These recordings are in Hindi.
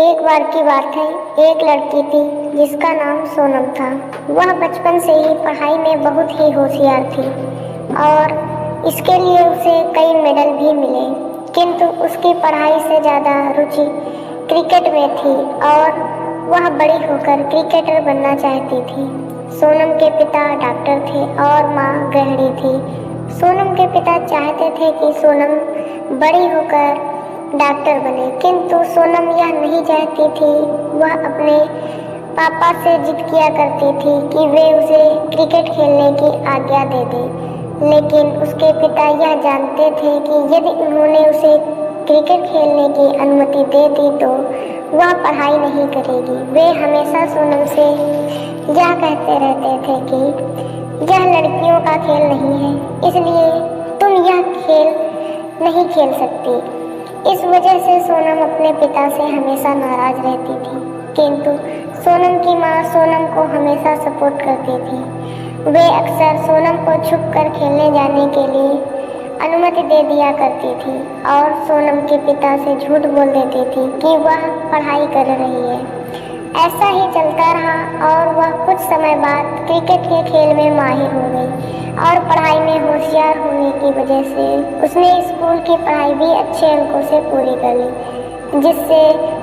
एक बार की बात है, एक लड़की थी जिसका नाम सोनम था। वह बचपन से ही पढ़ाई में बहुत ही होशियार थी और इसके लिए उसे कई मेडल भी मिले, किंतु उसकी पढ़ाई से ज़्यादा रुचि क्रिकेट में थी और वह बड़ी होकर क्रिकेटर बनना चाहती थी। सोनम के पिता डॉक्टर थे और माँ गृहिणी थी। सोनम के पिता चाहते थे कि सोनम बड़ी होकर डॉक्टर बने, किंतु सोनम यह नहीं चाहती थी। वह अपने पापा से जिद किया करती थी कि वे उसे क्रिकेट खेलने की आज्ञा दे दें, लेकिन उसके पिता यह जानते थे कि यदि उन्होंने उसे क्रिकेट खेलने की अनुमति दे दी तो वह पढ़ाई नहीं करेगी। वे हमेशा सोनम से यह कहते रहते थे कि यह लड़कियों का खेल नहीं है, इसलिए तुम यह खेल नहीं खेल सकती। इस वजह से सोनम अपने पिता से हमेशा नाराज रहती थी, किंतु सोनम की माँ सोनम को हमेशा सपोर्ट करती थी। वे अक्सर सोनम को छुपकर खेलने जाने के लिए अनुमति दे दिया करती थी और सोनम के पिता से झूठ बोल देती थी कि वह पढ़ाई कर रही है। ऐसा ही चलता रहा और वह कुछ समय बाद क्रिकेट के खेल में माहिर हो गई और पढ़ाई में होशियार होने की वजह से उसने स्कूल की पढ़ाई भी अच्छे अंकों से पूरी कर ली, जिससे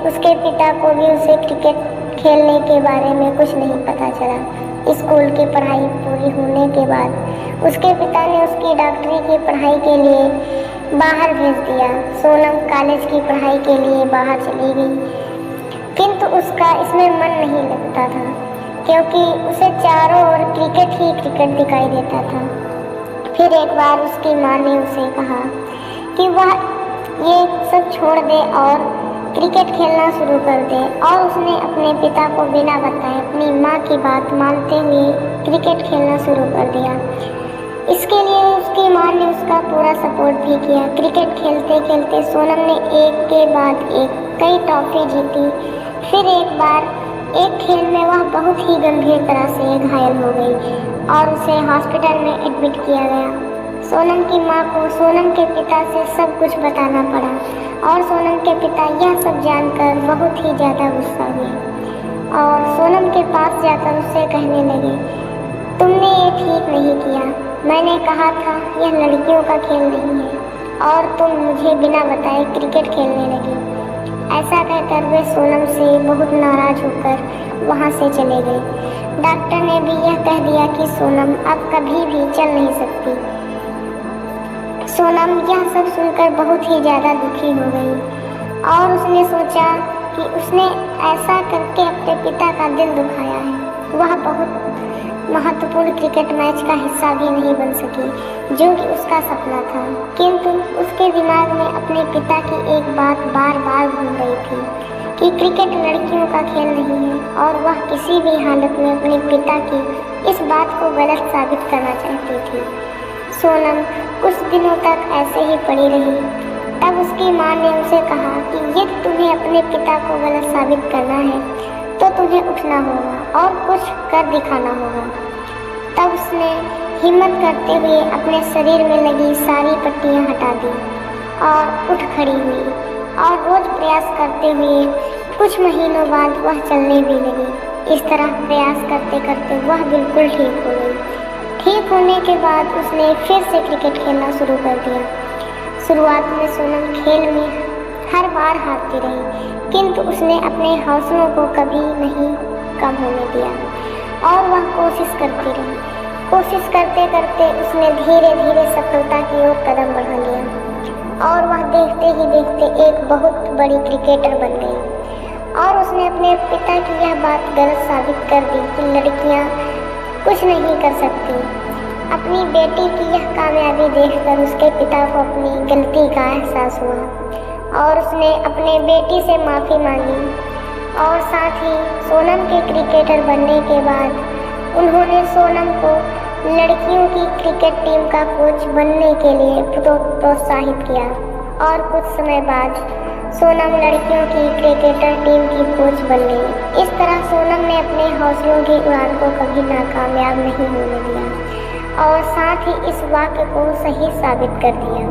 उसके पिता को भी उसे क्रिकेट खेलने के बारे में कुछ नहीं पता चला। स्कूल की पढ़ाई पूरी होने के बाद उसके पिता ने उसकी डॉक्टरी की पढ़ाई के लिए बाहर भेज दिया। सोनम कॉलेज की पढ़ाई के लिए बाहर चली गई, किंतु उसका इसमें मन नहीं लगता था, क्योंकि उसे चारों ओर क्रिकेट ही क्रिकेट दिखाई देता था। फिर एक बार उसकी माँ ने उसे कहा कि वह ये सब छोड़ दे और क्रिकेट खेलना शुरू कर दे, और उसने अपने पिता को बिना बताए अपनी माँ की बात मानते हुए क्रिकेट खेलना शुरू कर दिया। इसके लिए उसकी माँ ने उसका पूरा सपोर्ट भी किया। क्रिकेट खेलते खेलते सोनम ने एक के बाद एक कई ट्रॉफी जीती। फिर एक बार एक खेल में वह बहुत ही गंभीर तरह से घायल हो गई और उसे हॉस्पिटल में एडमिट किया गया। सोनम की माँ को सोनम के पिता से सब कुछ बताना पड़ा और सोनम के पिता यह सब जानकर बहुत ही ज़्यादा गुस्सा हुए और सोनम के पास जाकर उससे कहने लगे, तुमने ये ठीक नहीं किया। मैंने कहा था यह लड़कियों का खेल नहीं है और तुम मुझे बिना बताए क्रिकेट खेलने लगी। ऐसा कहकर वे सोनम से बहुत नाराज होकर वहाँ से चले गए। डॉक्टर ने भी यह कह दिया कि सोनम अब कभी भी चल नहीं सकती। सोनम यह सब सुनकर बहुत ही ज़्यादा दुखी हो गई और उसने सोचा कि उसने ऐसा करके अपने पिता का दिल दुखाया है। वह बहुत महत्वपूर्ण क्रिकेट मैच का हिस्सा भी नहीं बन सकी, जो कि उसका सपना था, किंतु उसके दिमाग में अपने पिता की एक बात बार बार घूम रही थी कि क्रिकेट लड़कियों का खेल नहीं है और वह किसी भी हालत में अपने पिता की इस बात को गलत साबित करना चाहती थी। सोनम कुछ दिनों तक ऐसे ही पड़ी रही। तब उसकी माँ ने उसे कहा कि यदि तुम्हें अपने पिता को गलत साबित करना है तो तुम्हें उठना होगा और कुछ कर दिखाना होगा। तब उसने हिम्मत करते हुए अपने शरीर में लगी सारी पट्टियां हटा दी और उठ खड़ी हुई और रोज प्रयास करते हुए कुछ महीनों बाद वह चलने भी लगी। इस तरह प्रयास करते करते वह बिल्कुल ठीक हो गई। ठीक होने के बाद उसने फिर से क्रिकेट खेलना शुरू कर दिया। शुरुआत में सोनम खेल में हर बार हारती रही, किंतु उसने अपने हौसलों को कभी नहीं कम होने दिया और वह कोशिश करती रही। कोशिश करते करते उसने धीरे धीरे सफलता की ओर कदम बढ़ा लिया और वह देखते ही देखते एक बहुत बड़ी क्रिकेटर बन गई। और उसने अपने पिता की यह बात गलत साबित कर दी कि लड़कियां कुछ नहीं कर सकती। अपनी बेटी की यह कामयाबी देखकर उसके पिता को अपनी गलती का एहसास हुआ और उसने अपने बेटी से माफ़ी मांगी और साथ ही सोनम के क्रिकेटर बनने के बाद उन्होंने सोनम को लड़कियों की क्रिकेट टीम का कोच बनने के लिए प्रोत्साहित किया और कुछ समय बाद सोनम लड़कियों की क्रिकेटर टीम की कोच बन गई। इस तरह सोनम ने अपने हौसलों की उड़ान को कभी नाकामयाब नहीं होने दिया और साथ ही इस वाक्य को सही साबित कर दिया।